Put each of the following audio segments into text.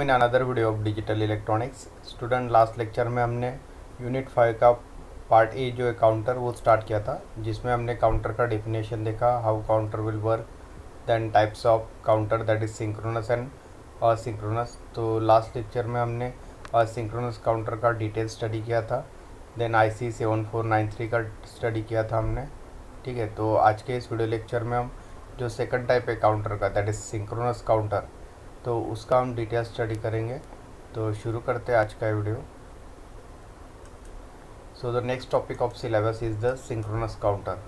In another video of digital electronics. Student, last lecture में हमने unit 5 का part A जो है काउंटर वो स्टार्ट किया था, जिसमें हमने काउंटर का डेफिनेशन देखा, how counter will work, then types of counter that is synchronous and asynchronous. तो लास्ट लेक्चर में हमने असिंक्रोनस काउंटर का डिटेल स्टडी किया था, देन IC 7493 का स्टडी किया था हमने। ठीक है, तो आज के इस वीडियो लेक्चर में हम जो सेकंड टाइप है काउंटर का दैट इज सिंक्रोनस काउंटर, तो उसका हम डिटेल स्टडी करेंगे। तो शुरू करते हैं आज का video. So the next topic of syllabus is the synchronous counter.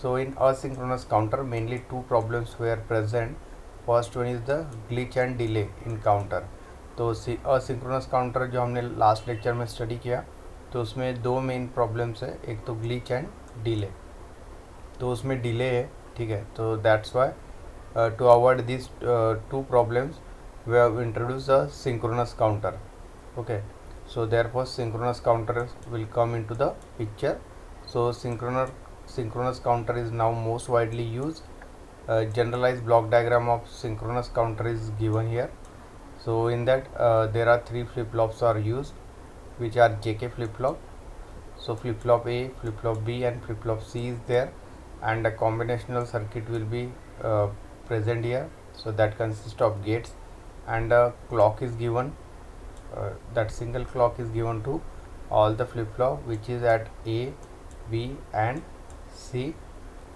So in asynchronous counter mainly two problems were present. First one is the glitch and delay in counter. तो asynchronous counter जो हमने last lecture में study किया, तो उसमें दो main problems है, एक तो ग्लिच एंड डिले। तो उसमें डिले है, ठीक है, तो that's why to avoid this two problems we have introduced a synchronous counter. Okay, so therefore synchronous counter will come into the picture. So synchronous counter is now most widely used. Generalized block diagram of synchronous counter is given here. So in that there are three flip flops are used, which are JK flip flop. So flip flop A, flip flop B and flip flop C is there, and a combinational circuit will be present here. So that consists of gates, and a clock is given. That single clock is given to all the flip flop which is at A, B and C,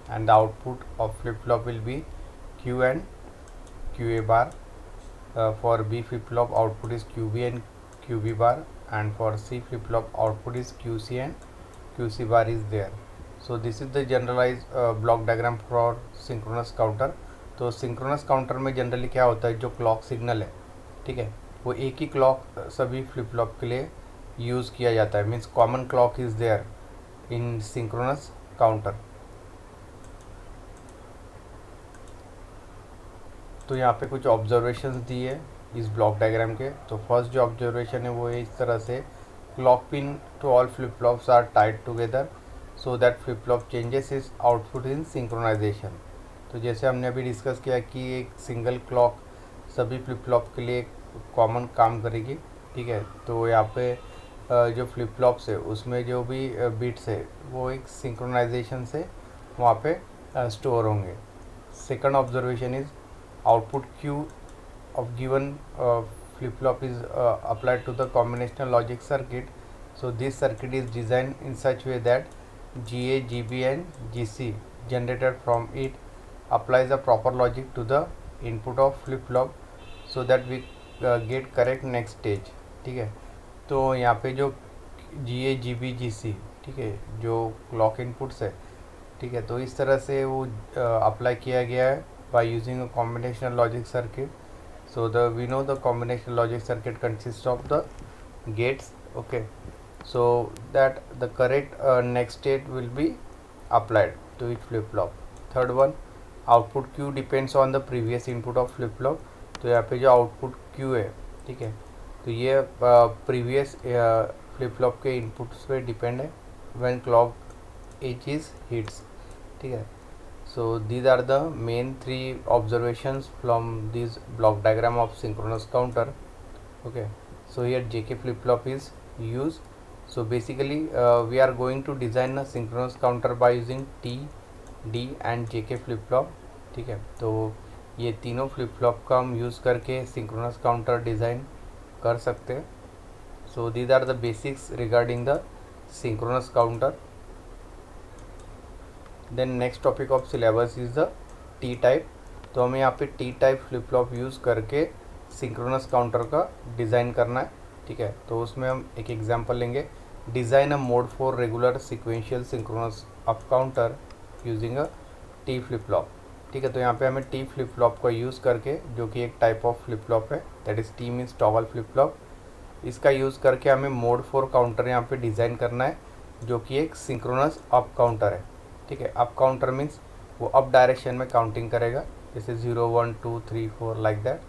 and the output of flip flop will be Q and QA bar. For B flip flop output is QB and QB bar, and for C flip flop output is QC and QC bar is there. So this is the generalized block diagram for synchronous counter. तो synchronous counter में generally क्या होता है, जो clock signal है, ठीक है, वो एक ही क्लॉक सभी फ्लिप फ्लॉप के लिए यूज़ किया जाता है, means common clock is there in synchronous counter. तो यहाँ पे कुछ ऑब्जर्वेशंस दिए है इस ब्लॉक डायग्राम के। तो फर्स्ट जो ऑब्जर्वेशन है वो है इस तरह से, clock pin to all flip flops are tied together so that flip flop changes is output in synchronization. तो जैसे हमने अभी डिस्कस किया कि एक सिंगल क्लॉक सभी फ्लिप फ्लॉप के लिए कॉमन काम करेगी, ठीक है। तो यहाँ पे जो फ्लिप फ्लॉप्स है उसमें जो भी बिट्स है वो एक सिंक्रोनाइजेशन से वहाँ पे स्टोर होंगे। Second observation is output Q of given flip flop is applied to the combinational logic circuit. So this circuit is design in such way that GA, GB and GC generated from it applies a proper logic to the input of flip flop so that we get correct next stage, ठीक है। तो यहाँ पे जो GA, GB, GC, ठीक है, जो clock inputs है, ठीक है, तो इस तरह से वो अप्लाई किया गया है by using a combinational logic circuit. So we know the combinational logic circuit consists of the gates, okay, so that the correct next state will be applied to each flip flop. Third one, output Q depends on the previous input of flip flop. तो यहाँ पे जो output Q है, ठीक है, तो ये previous flip flop के इनपुट्स पे डिपेंड है when clock edge is hits, ठीक है। So these are the main three observations from this block diagram of synchronous counter. Okay, so here JK flip flop is use. So basically we are going to design a synchronous counter by using T, D and JK flip flop, ठीक है। तो ये तीनों flip flop का हम use करके synchronous counter design कर सकते हैं। So these are the basics regarding the synchronous counter. Then next topic of syllabus is the T type. तो हमें यहाँ पे T type flip flop use करके सिंक्रोनस काउंटर का डिज़ाइन करना है, ठीक है। तो उसमें हम एक एग्जांपल लेंगे, design a mode for regular sequential synchronous up counter using a T flip flop, ठीक है। तो यहाँ पे हमें T फ्लिप फ्लॉप का यूज़ करके, जो कि एक टाइप ऑफ फ्लिप फ्लॉप है, that is T means toggle flip flop, इसका यूज़ करके हमें मोड 4 काउंटर यहाँ पे डिज़ाइन करना है, जो कि एक सिंक्रोनस अप काउंटर है, ठीक है। अप काउंटर मीन्स वो अप डायरेक्शन में काउंटिंग करेगा, जैसे 0 1 2 3 4 लाइक दैट,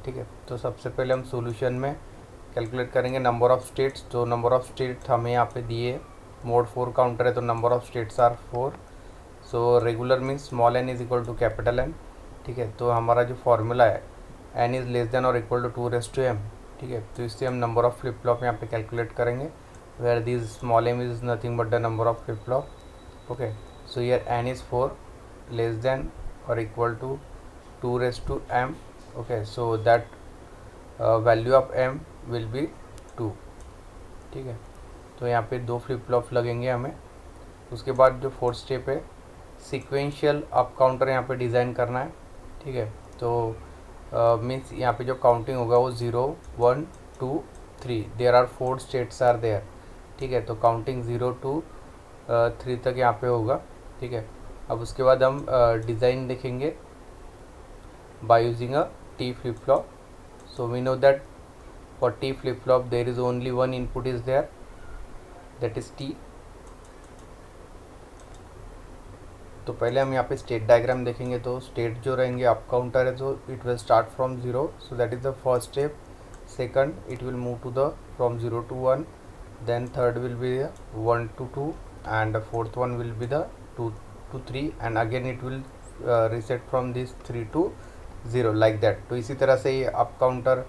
ठीक है। तो सबसे पहले हम सोल्यूशन में कैलकुलेट करेंगे नंबर ऑफ़ स्टेट्स। तो नंबर ऑफ़ स्टेट्स हमें यहाँ पे दिए, मोड 4 काउंटर है तो number of states are 4। So regular means small n is equal to capital N, ठीक है। तो हमारा जो फॉर्मूला है एन इज़ लेस देन और इक्वल टू 2 m, ठीक है। तो इससे हम नंबर ऑफ फ्लिप फ्लॉप यहाँ पे कैलकुलेट करेंगे, where this small m is nothing but the number of flip flop, okay. So here n is 4 less than और equal to 2 m, okay. So that value of m will be 2, ठीक है। तो यहाँ पे 2 flip flop लगेंगे हमें। उसके बाद जो फोर्थ स्टेप है, सीक्वेंशियल अप काउंटर यहाँ पे डिज़ाइन करना है, ठीक है। तो मीन्स यहाँ पे जो काउंटिंग होगा वो 0 1 2 3, there are 4 states are there, ठीक है। तो काउंटिंग 0 2 3 तक यहाँ पे होगा, ठीक है। अब उसके बाद हम डिज़ाइन देखेंगे by using a T flip flop. So we know that for T flip flop there is only one input is there, that is T. तो पहले हम यहाँ पे स्टेट डायग्राम देखेंगे। तो स्टेट जो रहेंगे अप काउंटर है, तो it will start from 0, so that is the first step. Second, it will move to the from 0 to 1, then third will be 1 to 2, and the fourth one will be the 2 to 3, and again it will reset from this 3 to 0 like that। तो इसी तरह से ये up counter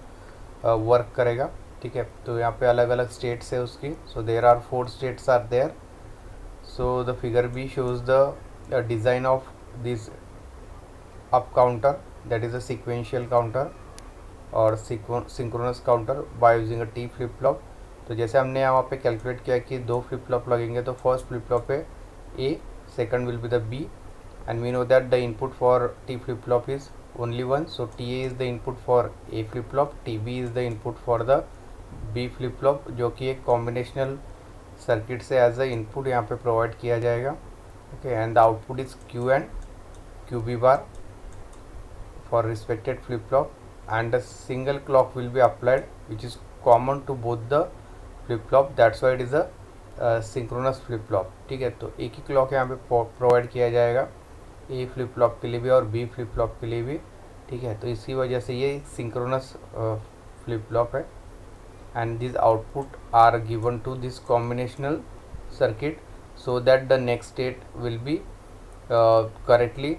work करेगा, ठीक है। तो यहाँ पे अलग अलग स्टेट्स है उसकी। So there are 4 states are there. So the figure B shows the design of this up counter, that is a sequential counter और synchronous counter by using a T flip flop। तो जैसे हमने यहाँ पे calculate किया कि 2 flip flop लगेंगे, तो फर्स्ट फ्लिप फ्लॉप है A, second will be the B, and we know that the input for T flip flop is only one, so TA is the input for A flip flop, TB is the input for the B flip flop, जो कि एक combinational circuit से as a input यहाँ पे provide किया जाएगा, okay। And the output is Q and QB bar for respected flip flop, and a single clock will be applied which is common to both the flip flop, that's why it is a synchronous flip flop, ठीक है। तो एक ही clock यहाँ पे provide किया जाएगा A flip flop के लिए भी और B फ्लिप फ्लॉप के लिए भी, ठीक है। तो इसी वजह से ये सिंक्रोनस फ्लिप फ्लॉप है। and these output are given to this combinational circuit so that the next state will be correctly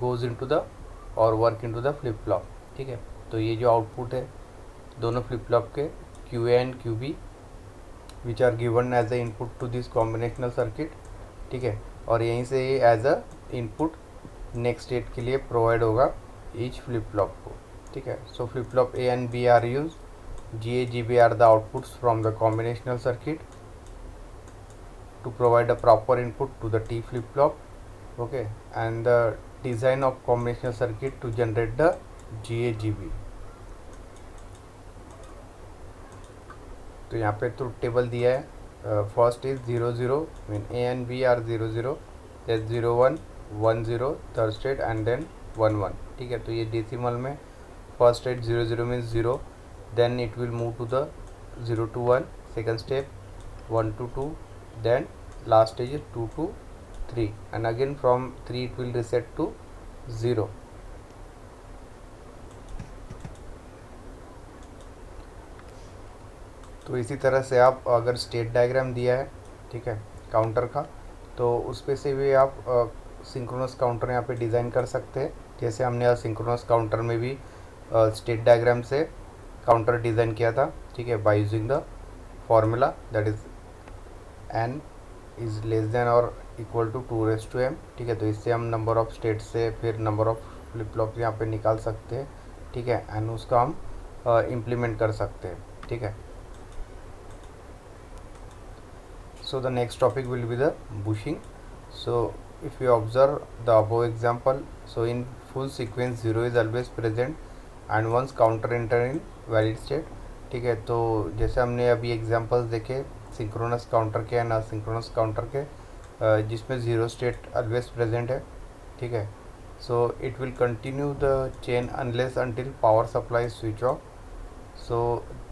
goes into the or work into the flip flop, ठीक है। तो ये जो आउटपुट है दोनों फ्लिप फ्लॉप के QA and QB which are given as a input to this combinational circuit, ठीक है। और यहीं से ये as a input next state के लिए प्रोवाइड होगा ईच फ्लिप फ्लॉप को, ठीक है। So flip flop A and B are used, GA, GB are the outputs from the combinational circuit to provide a proper input to the T flip flop, okay, and the design of combinational circuit to generate the GA, GB। तो यहाँ पे truth table दिया है। First is 0 0, mean A and B are 0 0, then 0 1 1 0 third state, and then 1 1, ठीक है। तो ये decimal में first state 0 0 means 0, then it will move to the 0 to 1, second step 1 to 2, then last stage is 2 to 3, and again from 3 it will reset to 0। तो इसी तरह से आप अगर स्टेट डायग्राम दिया है, ठीक है, काउंटर का, तो उस पे से भी आप सिंक्रोनस काउंटर यहाँ पे डिज़ाइन कर सकते हैं। जैसे हमने सिंक्रोनस काउंटर में भी स्टेट डायग्राम से काउंटर डिज़ाइन किया था, ठीक है, by using the formula that is n is less than और इक्वल टू 2 m, ठीक है। तो इससे हम नंबर ऑफ स्टेट से फिर नंबर ऑफ फ्लिप फ्लॉप यहाँ पे निकाल सकते हैं, ठीक है, एंड उसका हम इम्प्लीमेंट कर सकते हैं, ठीक है। So the next topic will be the bushing. So if you observe the above example, so in full sequence 0 is always present and once counter enter in valid state, ठीक है। तो जैसे हमने अभी एग्जांपल्स देखे सिंक्रोनस काउंटर के and asynchronous counter के, जिसमें 0 स्टेट ऑलवेज प्रेजेंट है, ठीक है। So it will continue the chain unless until power supply switch off. So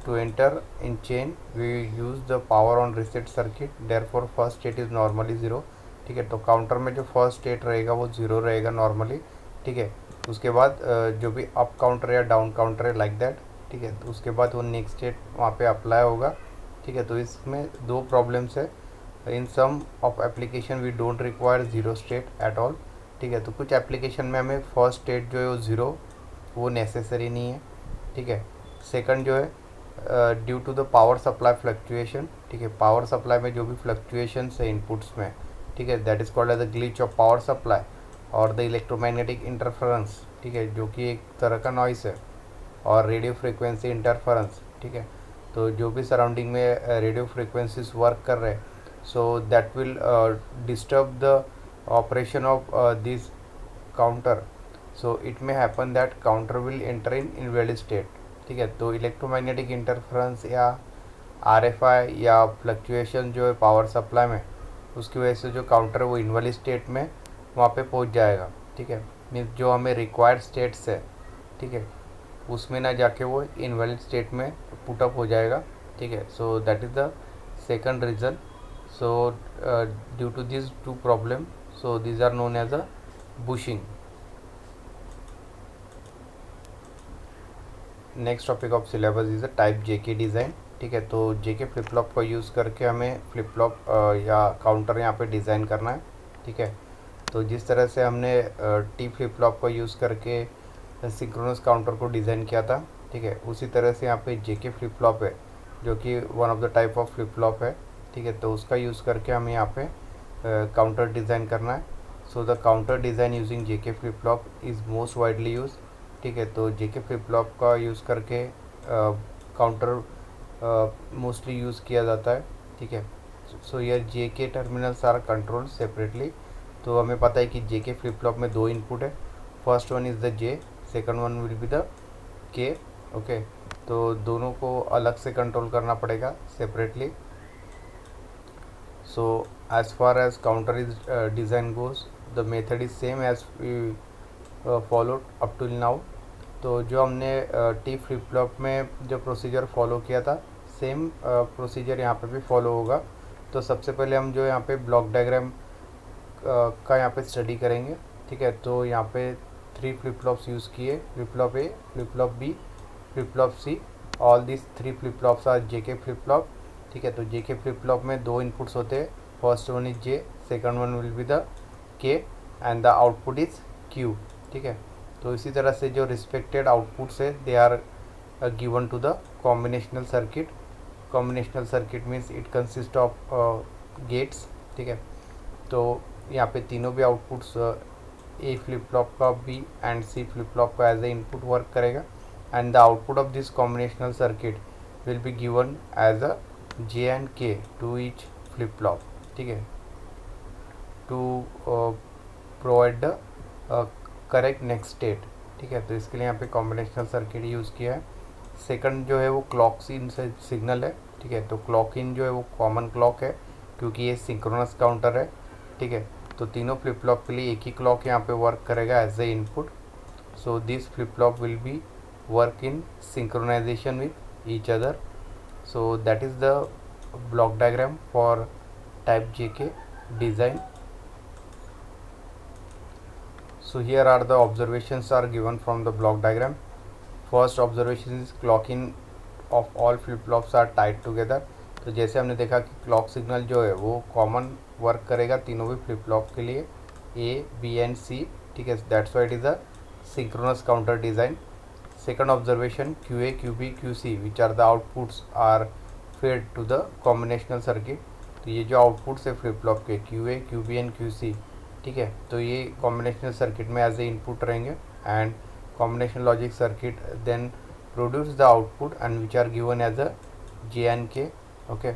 to enter in chain we use the power on reset circuit, therefore first state is normally 0, ठीक है। तो counter में जो first state रहेगा वो 0 रहेगा normally, ठीक है। उसके बाद जो भी अप काउंटर या डाउन काउंटर है लाइक दैट, ठीक है। तो उसके बाद वो नेक्स्ट स्टेट वहाँ पे अप्लाई होगा, ठीक है। तो इसमें 2 प्रॉब्लम्स है। In some of application we don't require 0 state at all, ठीक है। तो कुछ एप्लीकेशन में हमें फर्स्ट स्टेट जो है वो 0 वो नेसेसरी नहीं है, ठीक है। सेकंड जो है due to the power supply fluctuation, ठीक है, पावर सप्लाई में जो भी फ्लक्चुएशंस है इनपुट्स में, ठीक है, that is called as the glitch of power supply और द इलेक्ट्रोमैग्नेटिक इंटरफेरेंस, ठीक है, जो कि एक तरह का नॉइस है, और रेडियो फ्रीक्वेंसी इंटरफेरेंस, ठीक है। तो जो भी सराउंडिंग में रेडियो फ्रीक्वेंसीज वर्क कर रहे हैं, so that will disturb the operation of this counter, so it may happen that counter will enter in invalid state, ठीक है। तो इलेक्ट्रोमैग्नेटिक इंटरफेरेंस या आरएफआई या फ्लक्चुएशन जो है पावर सप्लाई में, उसकी वजह से जो काउंटर है वो इनवैलिड स्टेट में वहाँ पे पहुँच जाएगा, ठीक है। मीन्स जो हमें रिक्वायर्ड स्टेट्स है, ठीक है, उसमें ना जाके वो इनवैलिड स्टेट में पुटअप हो जाएगा, ठीक है। So that is the second reason. So due to this two problem, so these are known as a bushing. Next topic of syllabus is a type JK design, ठीक है। तो JK flip flop का use करके हमें flip flop या counter यहाँ पे design करना है, ठीक है। तो जिस तरह से हमने टी फ्लिप फ्लॉप का यूज़ करके सिंक्रोनस काउंटर को डिज़ाइन किया था, ठीक है, उसी तरह से यहाँ पे जेके फ्लिप फ्लॉप है जो कि one of the type of flip flop है, ठीक है। तो उसका यूज़ करके हमें यहाँ पे काउंटर डिज़ाइन करना है। So the counter design using JK flip flop is most widely use, ठीक है। तो जेके फ्लिप फ्लॉप का यूज़ करके काउंटर मोस्टली यूज़ किया जाता है, ठीक है। सो ये जेके टर्मिनल्स आर कंट्रोल सेपरेटली। तो हमें पता है कि जेके फ्लिप फ्लॉप में दो इनपुट है, first one is the J, second one will be the K, okay. तो दोनों को अलग से कंट्रोल करना पड़ेगा separately. So as far as counter is design goes, the method is same as we followed up to now. तो जो हमने टी फ्लिप फ्लॉप में जो प्रोसीजर फॉलो किया था, सेम प्रोसीजर यहाँ पे भी फॉलो होगा। तो सबसे पहले हम जो यहाँ पे ब्लॉक डायग्राम का यहाँ पे स्टडी करेंगे, ठीक है। तो यहाँ पे 3 फ्लिप फ्लॉप्स यूज़ किए, flip flop A, flip flop B, flip flop C. All this 3 flip flops are JK flip flop, ठीक है। तो जेके फ्लिप फ्लॉप में दो इनपुट्स होते हैं, first one is J, second one will be the K and the output is Q, ठीक है। तो इसी तरह से जो रिस्पेक्टेड आउटपुट्स है they are given to the combinational circuit. Combinational circuit means it consist of gates, ठीक है। तो यहाँ पे तीनों भी आउटपुट्स ए फ्लिप फ्लॉप का B and C flip flop का एज ए इनपुट वर्क करेगा, and the output of this combinational circuit will be given as a J and K to each flip flop, ठीक है, to provide the correct next state, ठीक है। तो इसके लिए यहाँ पे कॉम्बिनेशनल सर्किट यूज़ किया है। सेकंड जो है वो क्लॉक इन सिग्नल है, ठीक है। तो क्लॉक इन जो है वो कॉमन क्लॉक है क्योंकि ये सिंक्रोनस काउंटर है, ठीक है। तो तीनों फ्लिप फ्लॉप के लिए एक ही क्लॉक यहाँ पे वर्क करेगा as a input. So this flip flop will be work in synchronization with each other. So that is the block diagram for type JK design. So here are the observations are given from the block diagram. First observation is clock in of all flip flops are tied together. तो जैसे हमने देखा कि clock signal जो है वो common work करेगा तीनों भी फ्लिप फ्लॉप के लिए, ए बी एंड सी, ठीक है। That's why it is a synchronous counter design. Second observation, Q A Q B Q C which are the outputs are fed to the combinational circuit. तो ये जो outputs है flip flop के Q A Q B and Q C, ठीक है, तो ये combinational circuit में एज ए इनपुट रहेंगे and combination logic circuit then produce the output and which are given as a J and के, okay.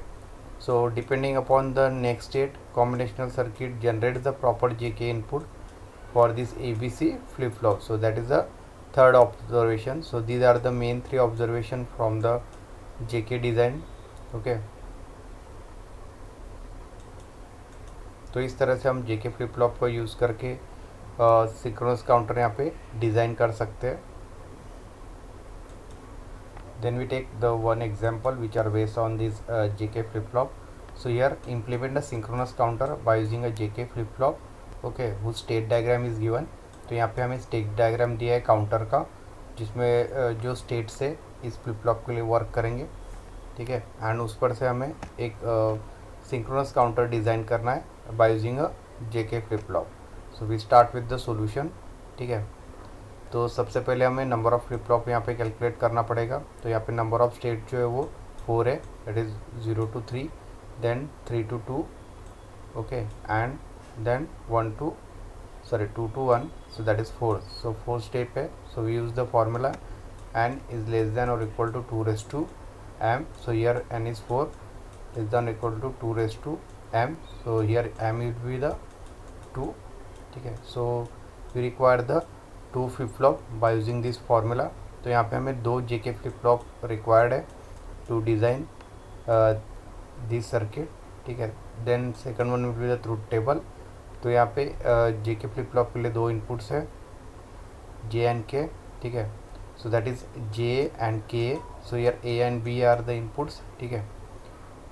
So depending upon the next state, combinational circuit generates the proper JK input for this ABC flip flop. So that is the third observation. So these are the main three observation from the JK design, okay. तो इस तरह से हम JK flip flop को use करके synchronous counter यहाँ पे design कर सकते हैं. Then we take the one example which are based on this JK flip flop. So here implement a synchronous counter by using a JK flip flop, okay, whose state diagram is given. तो यहाँ पे हमें state diagram दिया है counter का जिसमें जो state से इस फ्लिप फ्लॉप के लिए वर्क करेंगे, ठीक है, एंड उस पर से हमें एक सिंक्रोनस काउंटर डिज़ाइन करना है by using a JK flip flop. So we start with the solution, ठीक है. तो सबसे पहले हमें नंबर ऑफ़ फ्लिप फ्लॉप यहाँ पे कैलकुलेट करना पड़ेगा। तो यहाँ पे नंबर ऑफ़ स्टेट जो है वो 4 है, that is 0 to 3, then 3 to 2, okay, and then 2 to 1, so that is 4. So 4 step है, so we use the formula n is less than or equal to 2 raised to m. So here n is 4, less than or equal to 2 raised to m. So here m will be the 2, ठीक है। So we require the 2 flip flop by using this formula. तो यहाँ पे हमें 2 JK flip flop required है to design this circuit, ठीक है। Then second one will be the truth table. तो यहाँ पे जेके फ्लिप फ्लॉप के लिए 2 इनपुट्स है, जे एंड के, ठीक है। So that is J and K. So here A and B are the inputs, ठीक है।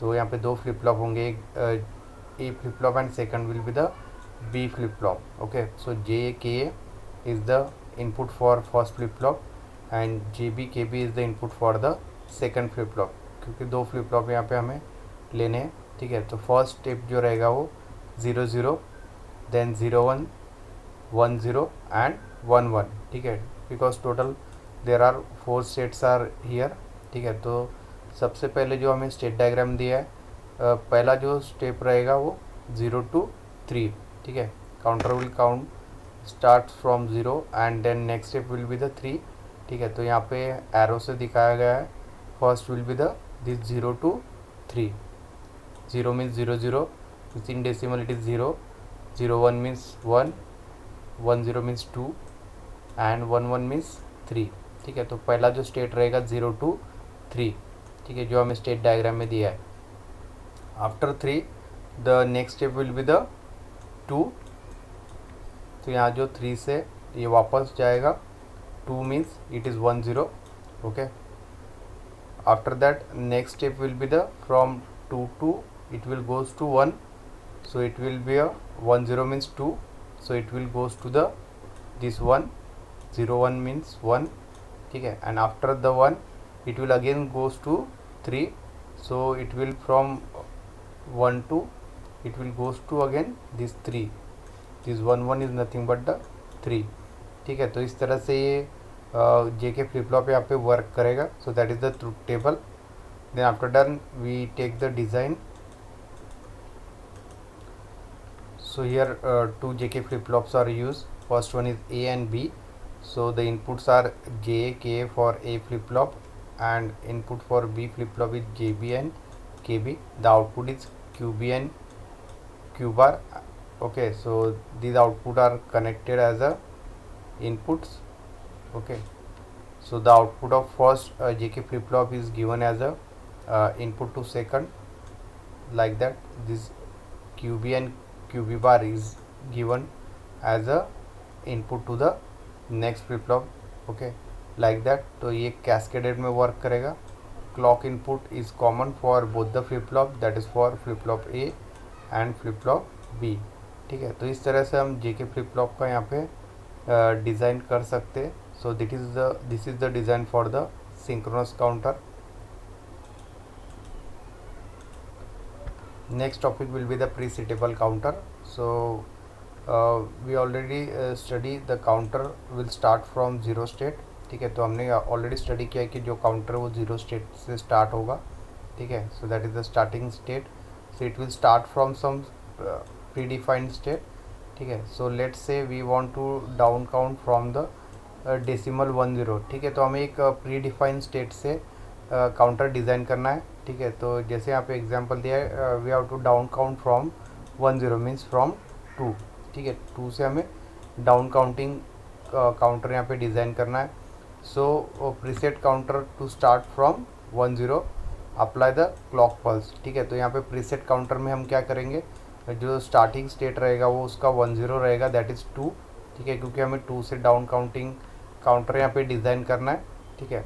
तो यहाँ पे 2 फ्लिप फ्लॉप होंगे, एक A flip flop and second will be the B flip flop, okay. So J K is the input for first flip flop and JB KB is the input for the second flip flop, क्योंकि 2 flip flop यहाँ पे हमें लेने हैं, ठीक है। तो first step जो रहेगा वो 0 0, देन 0 1 1 0 एंड 1 1, ठीक है, because total there are 4 states are here, ठीक है। तो सबसे पहले जो हमें स्टेट डायग्राम दिया है, पहला जो स्टेप रहेगा वो 0 to 3, ठीक है। Counter will count start from 0 and then next step will be the 3, ठीक है। तो यहाँ पे एरो से दिखाया गया है, first will be the this 0 to 3, 0 means 0 0, in decimal it is 0, 0 1 means 1, 1 0 means 2 and 1 1 means 3, ठीक है। तो पहला जो स्टेट रहेगा 0 to 3, ठीक है, जो हमें स्टेट डायग्राम में दिया है। After 3 the next step will be the 2, तो यहाँ जो 3 से ये वापस जाएगा, 2 means it is 1 0, okay. After that next step will be the from 2 to it will goes to 1, so it will be a 1 0 means 2, so it will goes to the this 1, 0 1 means 1, ठीक है। and after the 1 it will again goes to 3, so it will from 1 to it will goes to again this 3, this 1 1 is nothing but the 3, ठीक है। तो इस तरह से ये जेके flip flop यहाँ पे वर्क करेगा। So that is the truth table. Then after done we take the design. So here 2 JK flip flops are use, first one is A and B. So the inputs are J K for A flip flop and input for B flip flop is JB and KB. The output is QB and Q bar. Okay, so these output are connected as a inputs. Okay, so the output of first JK flip flop is given as a input to second, like that. This QB and QB bar is given as a input to the next flip flop. Okay, like that. तो ये cascaded में work करेगा. Clock input is common for both the flip flop, that is for flip flop A and flip flop B. ठीक है, तो इस तरह से हम जेके फ्लिप फ्लॉप का यहाँ पे डिज़ाइन कर सकते हैं. सो this is the design for the synchronous counter. Next topic will be the pre-settable counter. So we already study the counter will start from 0 state. ठीक है, तो हमने ऑलरेडी स्टडी किया है कि जो काउंटर वो 0 स्टेट से स्टार्ट होगा. ठीक है, so that is the starting state. So it will start from some predefined state. ठीक है, so let's say we want to down count from the decimal 10. ठीक है, तो हमें एक प्री डिफाइंड स्टेट से काउंटर डिज़ाइन करना है. ठीक है, तो जैसे यहाँ पे एग्जांपल दिया है, we have to down count from 10 means from 2. ठीक है, 2 से हमें डाउन काउंटिंग काउंटर यहाँ पे डिज़ाइन करना है. So preset counter to start from 10, apply the clock pulse. ठीक है, तो यहाँ पे प्रीसेट काउंटर में हम क्या करेंगे, जो स्टार्टिंग स्टेट रहेगा वो उसका 10 रहेगा, दैट इज़ 2. ठीक है, क्योंकि हमें 2 से डाउन काउंटिंग काउंटर यहाँ पे डिज़ाइन करना है. ठीक है,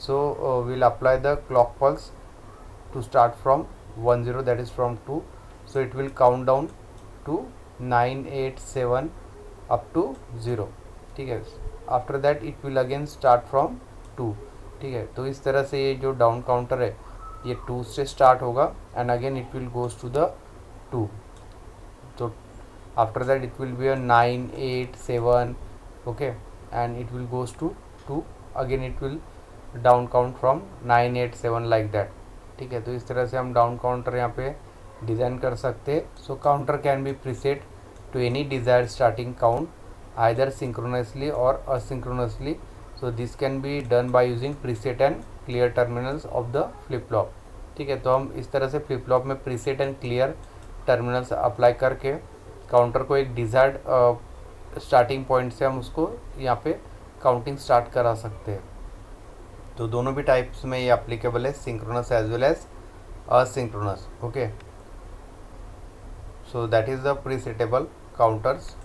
so we'll apply the clock pulse to start from 10, that is from 2. So it will count down to 9 8 7 up to 0. ठीक है, after that it will again start from 2. ठीक है, तो इस तरह से ये जो डाउन काउंटर है ये 2 से स्टार्ट होगा and again it will goes to the 2. तो after that it will be a 9 8 7. Okay, and it will goes to 2, again it will down count from 9 8 7 like that. ठीक है, तो इस तरह से हम डाउन काउंटर यहाँ पे डिज़ाइन कर सकते हैं। So counter can be preset to any desired starting count either synchronously or asynchronously. So this can be done by using preset and clear terminals of the flip flop. ठीक है, तो हम इस तरह से फ्लिप फ्लॉप में preset and clear terminals apply करके counter को एक डिजायर्ड स्टार्टिंग पॉइंट से हम उसको यहाँ पे काउंटिंग स्टार्ट करा सकते हैं। तो दोनों भी टाइप्स में ये एप्लीकेबल है, synchronous as well as asynchronous. Okay, so that is the presettable counters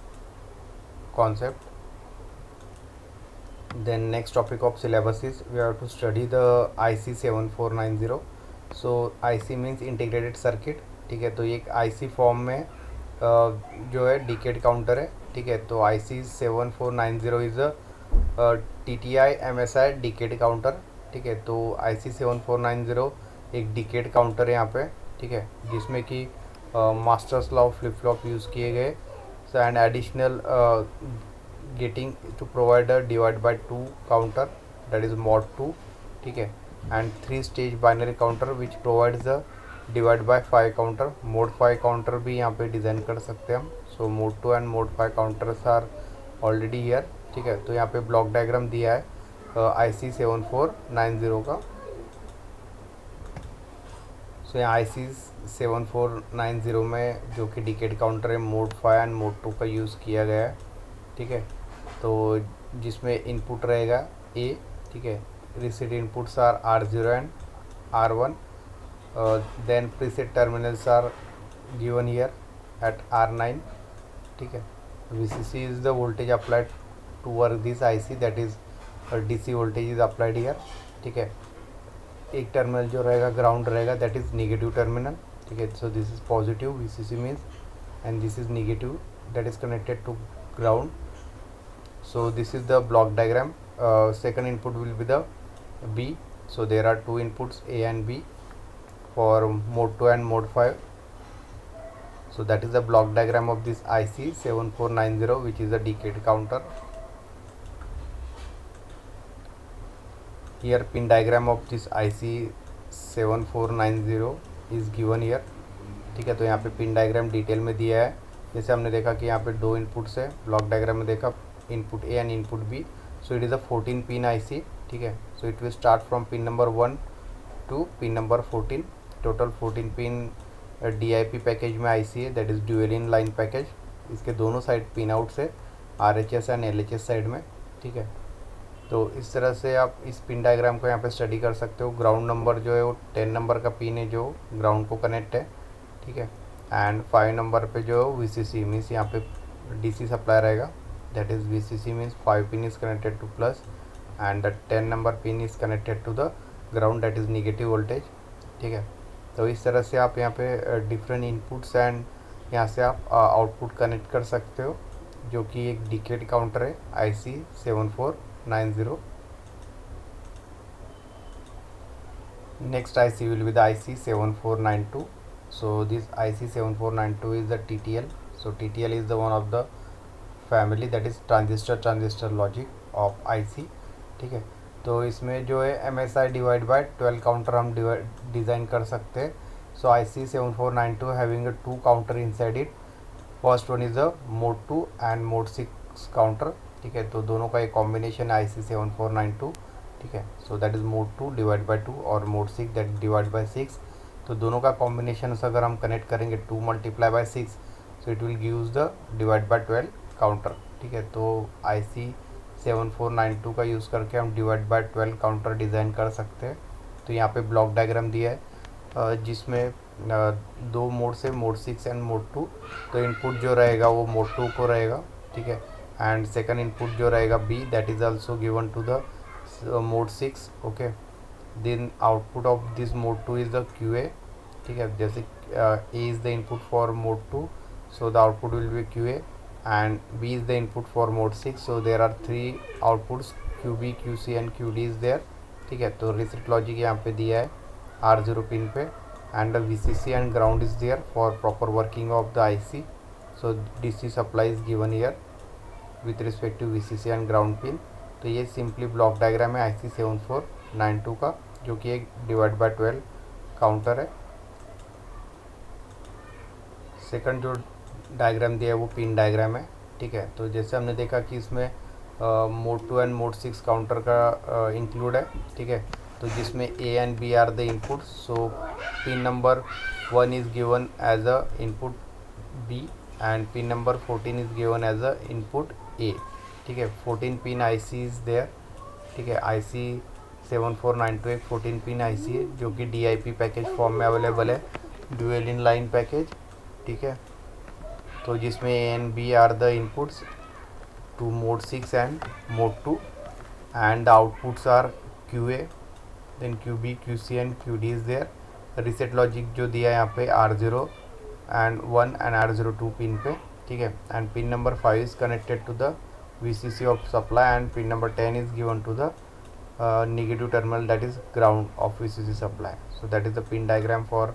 concept. Then next topic of syllabus is we have to study the IC 7490. So IC means integrated circuit। ठीक है, तो ये एक IC form में जो है decade counter है। ठीक है, तो IC 7490 is a TTI MSI decade counter. ठीक है, तो IC 7490 एक डिकेड काउंटर है यहाँ पे। ठीक है, जिसमें कि masters law of flip flop use किए गए and additional getting to provide a divide by 2 counter, that is mod 2। ठीक है, and 3 stage binary counter which provides the divide by 5 counter। mod 5 counter भी यहाँ पे डिज़ाइन कर सकते हैं हम। so mod 2 and mod 5 counters are already here। ठीक है, तो यहाँ पे ब्लॉक डायग्राम दिया है IC 7490 का। तो यहाँ IC 7490 में जो कि डिकेड काउंटर है मोड 5 एंड मोड 2 का यूज़ किया गया है। ठीक है, तो जिसमें इनपुट रहेगा A। ठीक है, reset inputs are R0 and R1। Then preset terminals are given here at R9। ठीक है, VCC is the voltage applied to work this IC, that is DC voltage is applied here. ठीक है, एक terminal जो रहेगा ground रहेगा, that is negative terminal. ठीक है, so this is positive VCC means and this is negative that is connected to ground. So this is the block diagram. Second input will be the B। So there are 2 inputs A and B for mode 2 and mode 5। so that is the block diagram of this IC 7490 which is a decade counter। here pin diagram of this IC 7490 is given here। ठीक है, तो यहाँ पे pin diagram detail में दिया है। जैसे हमने देखा कि यहाँ पे 2 इनपुट्स है, ब्लॉक डायग्राम में देखा input A and input B। So it is a 14 pin IC। ठीक है, so it will start from pin number 1 to pin number 14। Total 14 pin DIP package में IC है, that is dual in line package. इसके दोनों side pin outs है, RHS and LHS side में। ठीक है, तो इस तरह से आप इस पिन डायग्राम को यहाँ पे स्टडी कर सकते हो। ग्राउंड नंबर जो है वो 10 नंबर का पिन है जो ग्राउंड को कनेक्ट है। ठीक है, एंड 5 नंबर पे जो VCC मीन्स यहाँ पे DC सप्लाई रहेगा, that is VCC means 5 pin is connected to plus and the 10 number pin is connected to the ground, that is negative voltage. ठीक है, तो इस तरह से आप यहाँ पे डिफरेंट इनपुट्स एंड यहाँ से आप आउटपुट कनेक्ट कर सकते हो, जो कि एक डिकेड काउंटर है IC 7490। next IC will be the IC 7492। so this IC 7492 is the TTL। so TTL is the one of the family, that is transistor logic of IC। ठीक है, तो इसमें जो है MSI डिवाइड बाय 12 काउंटर हम design कर सकते हैं। सो IC 7492 having a 2 counter inside it. First one is the mode 2 and mode 6 counter. ठीक है, तो दोनों का एक कॉम्बिनेशन है IC 7492। ठीक है, so that is mode 2 divide by 2 और मोड 6 दैट डिवाइड बाय 6। तो दोनों का कॉम्बिनेशन अगर हम कनेक्ट करेंगे 2 multiply by 6, so it will gives the divide by 12 counter. ठीक है, तो IC 7492 का यूज़ करके हम डिवाइड बाय 12 काउंटर डिज़ाइन कर सकते हैं। तो यहाँ पे ब्लॉक डायग्राम दिया है जिसमें 2 मोड से मोड 6 एंड मोड 2। तो इनपुट जो रहेगा वो मोड 2 को रहेगा। ठीक है, एंड सेकंड इनपुट जो रहेगा B, that is also given to the mode 6। Okay, then output of this mode 2 is the QA। ठीक है, जैसे A is the input for mode 2, so the output will be QA and B is the input for mode 6। so there are 3 outputs QB, QC and QD is there। ठीक है, तो reset logic यहाँ पे दिया है R0 pin पे and the VCC and ground is there for proper working of the IC। so DC supply is given here। With respect to VCC and ground pin. तो ये सिंपली ब्लॉक डायग्राम है IC 7492 का, जो कि एक divide by 12 counter है। Second जो diagram दिया है वो पिन डायग्राम है, ठीक है। तो जैसे हमने देखा कि इसमें मोड 2 एंड मोड 6 काउंटर का इंक्लूड है, ठीक है। तो जिसमें A and B are the input, so pin number 1 is given as a input B and pin number 14 is given as a input A, ठीक है। 14 पिन IC इज़ देयर, ठीक है। IC 7492 एक 14 पिन IC है जो कि DIP package form में available है, ड्यूअल इन लाइन पैकेज, ठीक है। तो जिसमें A and B are the inputs to mode 6 and mode 2 and the outputs are QA, then QB, QC and QD is there। reset logic जो दिया है यहाँ पे R0 and 1 and R02 pin पे, ठीक है। and pin number 5 is connected to the VCC of supply and pin number 10 is given to the negative terminal, that is ground of VCC supply। so that is the pin diagram for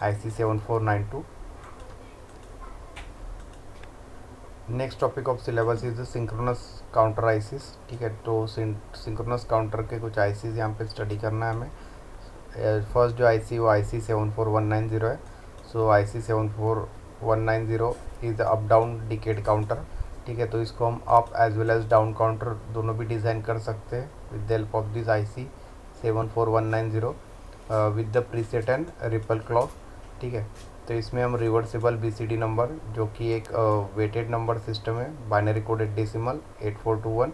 IC 7492। Next topic of syllabus is the synchronous counter ICs, ठीक है। तो synchronous counter के कुछ ICs यहाँ पे study करना है हमें। फर्स्ट जो आईसी वो IC 74190 है। So IC 74190 is up down decade counter, ठीक है। तो इसको हम up as well as down counter दोनों भी डिज़ाइन कर सकते हैं with the help of this IC 74190 with the preset and ripple clock, ठीक है। तो इसमें हम रिवर्सिबल BCD नंबर, जो कि एक वेटेड नंबर सिस्टम है, बाइनरी कोडेड डेसिमल 8421,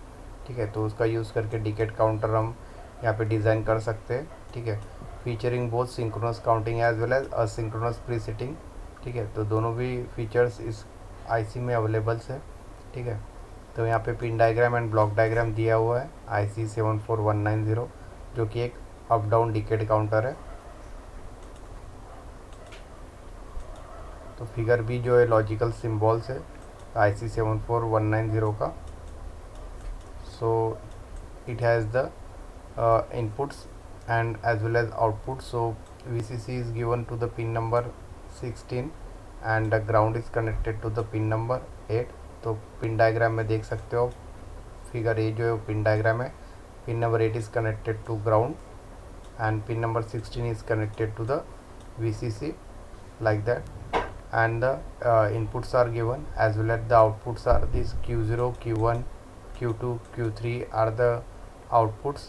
ठीक है। तो उसका यूज़ करके डिकेड काउंटर हम यहाँ पे डिज़ाइन कर सकते हैं, ठीक है। Featuring both synchronous counting as well as asynchronous presetting, ठीक है। तो दोनों भी फीचर्स इस IC में अवेलेबल्स है, ठीक है। तो यहाँ पे pin diagram and block diagram दिया हुआ है IC 74190, जो कि एक अप डाउन डिकेड काउंटर है। तो फिगर भी जो है लॉजिकल सिम्बॉल्स है IC 74190 का। So it has the inputs and as well as output. So VCC is given to the pin number 16 and the ground is connected to the pin number 8। तो pin diagram में देख सकते हो, figure A जो है वो pin diagram है। Pin number 8 is connected to ground and pin number 16 is connected to the VCC like that, and the inputs are given as well as the outputs are this Q0, Q1, Q2, Q3 are the outputs।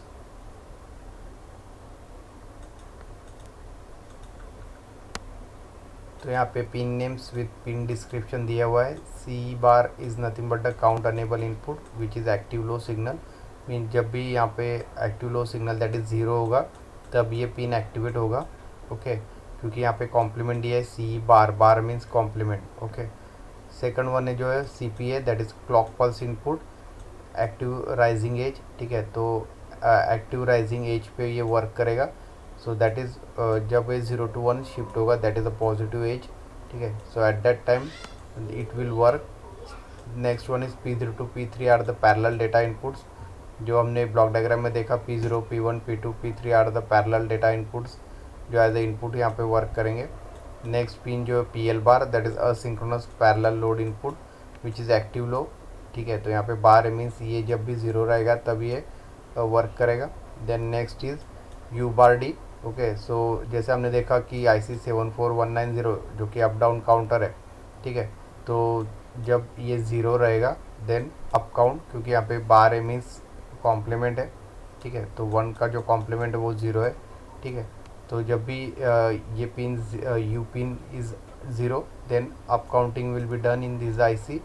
तो यहाँ पे pin names with pin description दिया हुआ है। C bar is nothing but the count enable input which is active low signal. Mean जब भी यहाँ पे active low signal that is 0 होगा तब ये पिन एक्टिवेट होगा, ओके। क्योंकि यहाँ पे कॉम्प्लीमेंट दिया है C bar, bar means complement, okay. Second one है जो है CPA that is clock pulse input active rising edge, ठीक है। तो एक्टिव राइजिंग एज पे ये वर्क करेगा। सो दैट इज़ जब ये 0 to 1 शिफ्ट होगा that is a positive edge, ठीक है। So at that time it will work. Next one is P0 to P3 are the parallel data inputs. जो हमने ब्लॉक डायग्राम में देखा P0, P1, P2, P3 are the parallel data inputs जो as a input यहाँ पे work करेंगे। Next pin जो है PL bar that is asynchronous parallel load input which is active low, ठीक है। तो यहाँ पे बार मीन्स ये जब भी 0 रहेगा तब ये वर्क करेगा। Then next is U bar D, okay. सो जैसे हमने देखा कि IC 74190 जो कि अप डाउन काउंटर है, ठीक है। तो जब ये 0 रहेगा देन अप काउंट, क्योंकि यहाँ पे बार मीन्स कॉम्प्लीमेंट है, ठीक है। तो 1 का जो कॉम्प्लीमेंट है वो 0 है, ठीक है। तो जब भी ये pin U pin is 0 then up counting will be done in this IC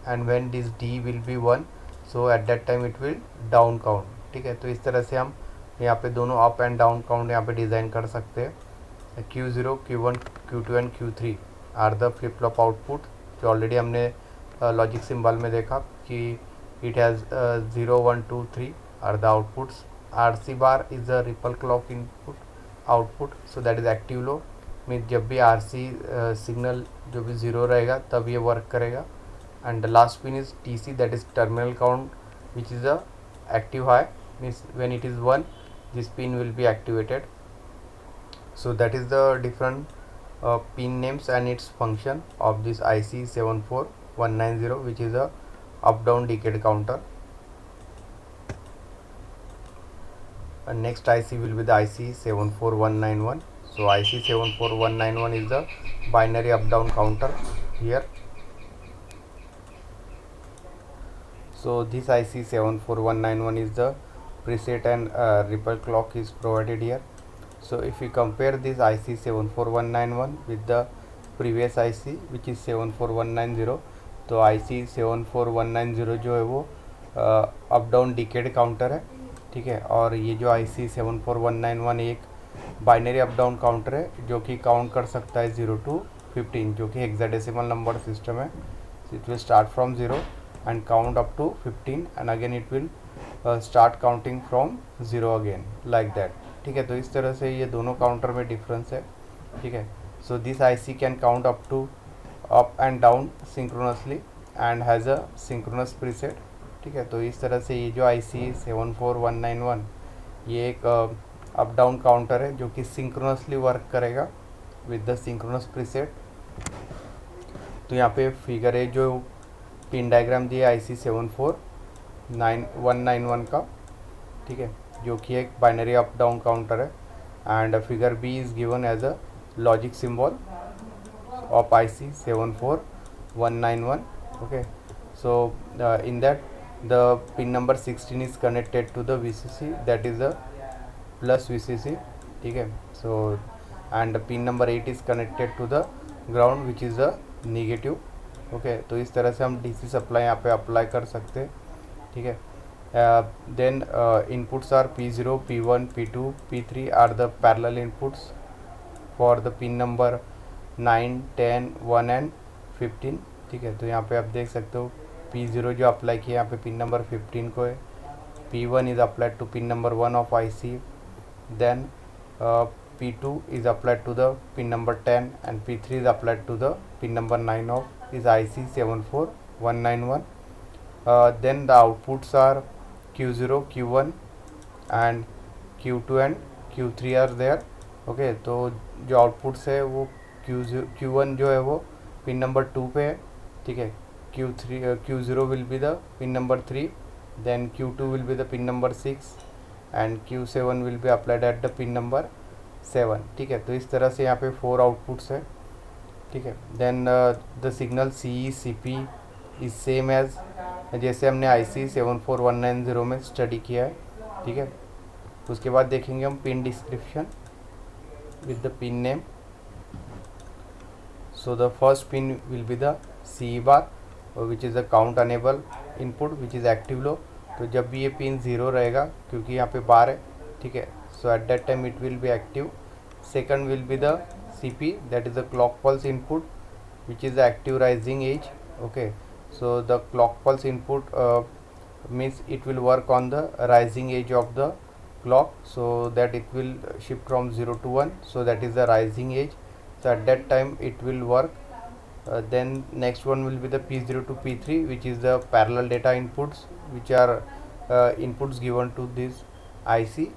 and when this D will be 1 so at that time it will down count, ठीक है। तो इस तरह से हम यहाँ पे दोनों अप एंड डाउन काउंट यहाँ पे डिज़ाइन कर सकते हैं। Q0, Q1, Q2 and Q3 are the flip flop output, जो ऑलरेडी हमने लॉजिक सिंबल में देखा कि it has 0, 1, 2, 3 are the outputs. RC bar is the ripple clock input output, so that is active low. Mean जब भी RC signal जो भी 0 रहेगा तब ये वर्क करेगा। And the last pin is TC that is terminal count which is a active high, means when it is 1 this pin will be activated। so that is the different pin names and its function of this IC 74190 which is a up down decade counter. And next IC will be the IC 74191. So IC 74191 is the binary up down counter here. So this IC 74191 is the preset and ripple clock is provided here. So if we compare this IC 74191 with the previous IC which is 74190, तो IC 74190 जो है वो up down decade counter है, ठीक है, और ये जो IC 74191 एक बाइनरी अप डाउन काउंटर है जो कि काउंट कर सकता है 0 to 15, जो कि हेक्साडेसिमल नंबर सिस्टम है. It will start from 0 and count up to 15 and again it will start counting from 0 again like that, ठीक है. तो इस तरह से ये दोनों काउंटर में डिफरेंस है, ठीक है. So this IC can count up to up and down synchronously and has a synchronous preset, ठीक है. तो इस तरह से ये जो IC 74191 ये एक अप डाउन काउंटर है जो कि सिंक्रोनसली वर्क करेगा विद द सिंक्रोनस प्रीसेट. तो यहाँ पे फिगर है जो पिन डायग्राम दिया IC 74191 का, ठीक है, जो कि एक बाइनरी अप डाउन काउंटर है. And figure B is given as a logic symbol of IC 74191. Okay, so in that the pin number 16 is connected to the VCC, that is a plus VCC, ठीक है. So and pin number 8 is connected to the ground which is a negative. Okay, तो इस तरह से हम DC supply यहाँ पे apply कर सकते हैं, ठीक है. Then inputs are P0, P1, P2, P3 are the parallel inputs for the pin number 9, 10, 1 and 15, ठीक है. तो यहाँ पे आप देख सकते हो P0 जो अप्लाई किया यहाँ पे पिन नंबर 15 को है. P1 is applied to pin number 1 of IC. Then P2 is applied to the pin number 10 and P3 is applied to the pin number 9 of this IC 74191. Then the outputs are Q0, Q1 and Q2 and Q3 are there. Okay, तो जो outputs है वो Q1 जो है वो pin number 2 पे है, ठीक है. Q0 will be the pin number 3, then Q2 will be the pin number 6 and Q7 will be applied at the pin number 7, ठीक है. तो इस तरह से यहाँ पे 4 आउटपुट्स है, ठीक है. Then the signal CE CP is same as जैसे हमने IC 74190 में स्टडी किया है, ठीक है. उसके बाद देखेंगे हम pin description with the pin name. So the first pin will be the CE bar which is the count enable input which is active low. तो जब भी ये पिन 0 रहेगा क्योंकि यहाँ पे बार है, ठीक है, so at that time it will be active. Second will be the CP, that is the clock pulse input which is the active rising edge. Okay, so the clock pulse input means it will work on the rising edge of the clock, so that it will shift from 0 to 1, so that is the rising edge. So at that time it will work. Then next one will be the P0 to P3 which is the parallel data inputs which are inputs given to this IC.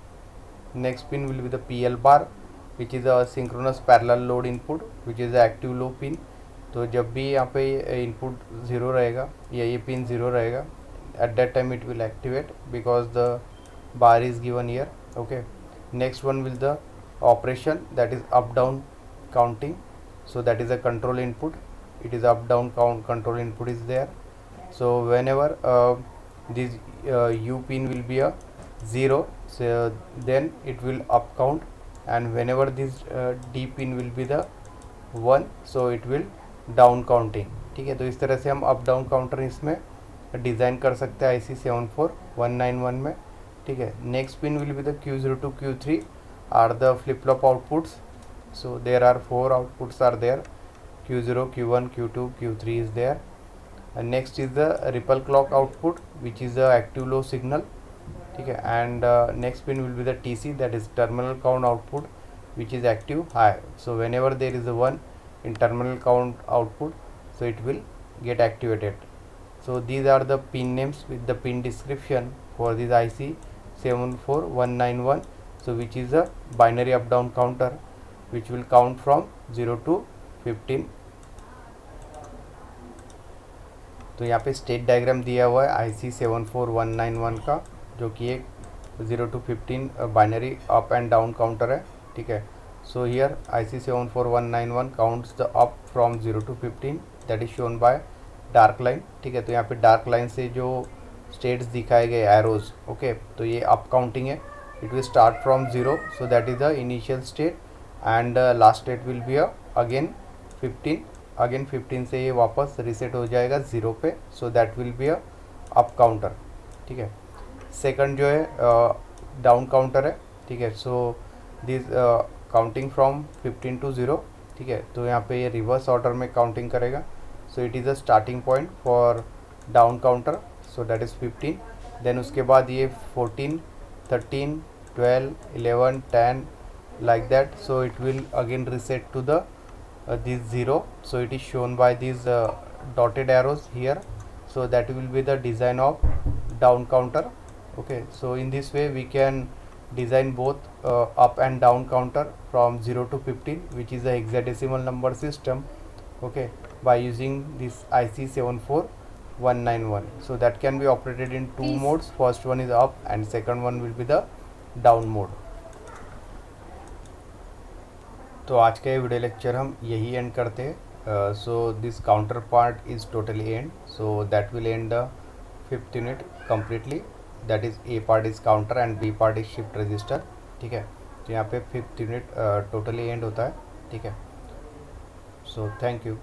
Next pin will be the PL bar which is a synchronous parallel load input which is the active low pin. तो जब भी यहाँ पे input 0 रहेगा या ये pin 0 रहेगा, at that time it will activate because the bar is given here. Okay, next one will the operation, that is up down counting. So that is a control input, it is up down count control input is there. So whenever this U pin will be a 0, so then it will up count, and whenever this D pin will be the 1, so it will down counting, ठीक है. तो इस तरह से हम up down counter इसमें design कर सकते हैं IC 74191 में, ठीक है. Next pin will be the Q0 to Q3 are the flip flop outputs. So there are 4 outputs are there, Q0, Q1, Q2, Q3 is there. And next is the ripple clock output which is the active low signal, ठीक है. And next pin will be the TC, that is terminal count output which is active high. So whenever there is a 1 in terminal count output, so it will get activated. So these are the pin names with the pin description for this IC 74191, so which is a binary up down counter which will count from 0 to 15. तो यहाँ पे state diagram दिया हुआ है IC 74191 का, जो कि एक 0 to 15 binary up and down counter है, ठीक है। So here IC 74191 counts the up from 0 to 15, that is shown by dark line, ठीक है। तो यहाँ पे डार्क लाइन से जो स्टेट्स दिखाए गए एरोज, ओके, तो ये अप काउंटिंग है। It will start from 0, so that is the initial state, and last state will be again 15, again 15 से ये वापस रीसेट हो जाएगा 0 पे, so that will be up counter, ठीक है। सेकंड जो है डाउन काउंटर है, ठीक है। So this counting from 15 to 0, ठीक है। तो यहाँ पे ये रिवर्स ऑर्डर में काउंटिंग करेगा। So it is a starting point for down counter, so that is 15। देन उसके बाद ये 14, 13, 12, 11, 10 like that, so it will again reset to the this 0, so it is shown by these dotted arrows here, so that will be the design of down counter, okay. So in this way we can design both up and down counter from 0 to 15, which is a hexadecimal number system, okay, by using this IC 74191. so that can be operated in two modes. First one is up and second one will be the down mode. तो आज का ये video lecture हम यही and करते हैं। So this counter part is totally and, so that will and the 5th unit completely, that is A part is counter and B part is shift register, ठीक है। तो यहाँ पे 5th यूनिट टोटली एंड होता है, ठीक है। So thank you.